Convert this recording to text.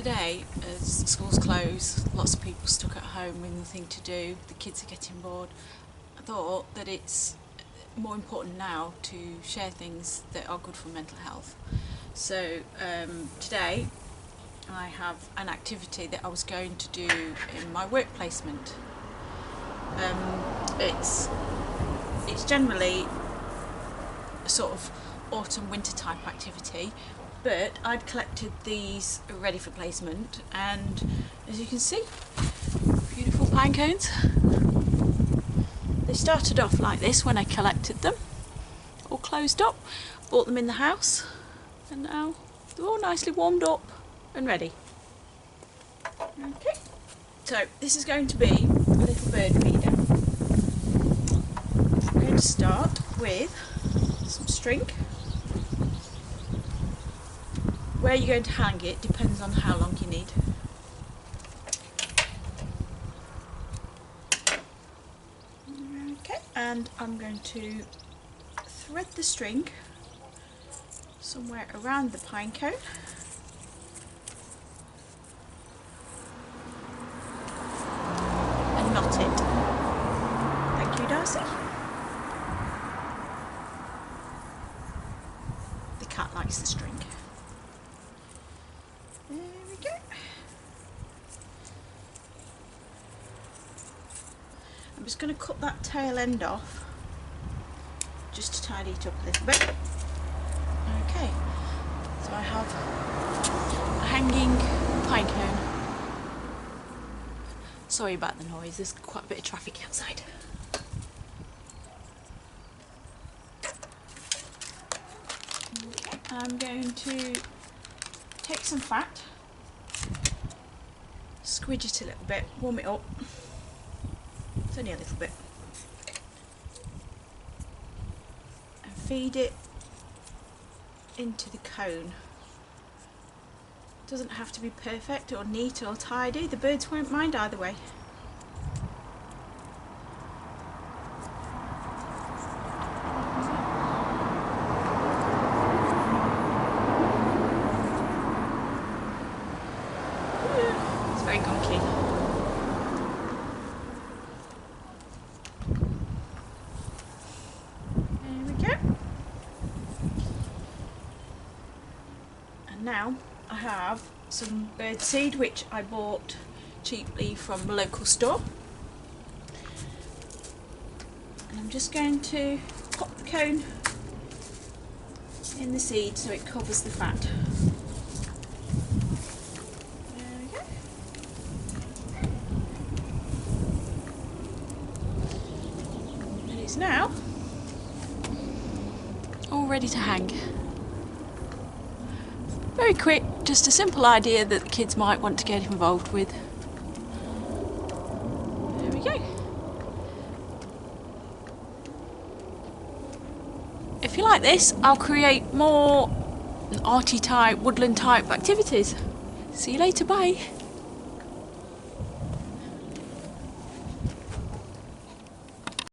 today, as schools close, lots of people stuck at home with nothing to do, the kids are getting bored, I thought that it's more important now to share things that are good for mental health. So today I have an activity that I was going to do in my work placement. It's generally a sort of autumn winter type activity, but I'd collected these ready for placement, and as you can see, beautiful pine cones. They started off like this when I collected them, all closed up, bought them in the house, and now they're all nicely warmed up and ready. Okay, so this is going to be a little bird feeder. I'm going to start with some string. Where you're going to hang it depends on how long you need. Okay, and I'm going to thread the string somewhere around the pine cone. And knot it. Thank you, Darcy. The cat likes the string. There we go. I'm just going to cut that tail end off just to tidy it up a little bit. Okay, so I have a hanging pine cone. Sorry about the noise, there's quite a bit of traffic outside. Okay, I'm going to take some fat, squidge it a little bit, warm it up. It's only a little bit. And feed it into the cone. It doesn't have to be perfect or neat or tidy, the birds won't mind either way. It's very gunky. There we go. And now I have some bird seed which I bought cheaply from a local store. And I'm just going to pop the cone in the seed so it covers the fat. Now all ready to hang. Very quick, just a simple idea that the kids might want to get involved with. There we go. If you like this, I'll create more arty type, woodland type activities. See you later, bye.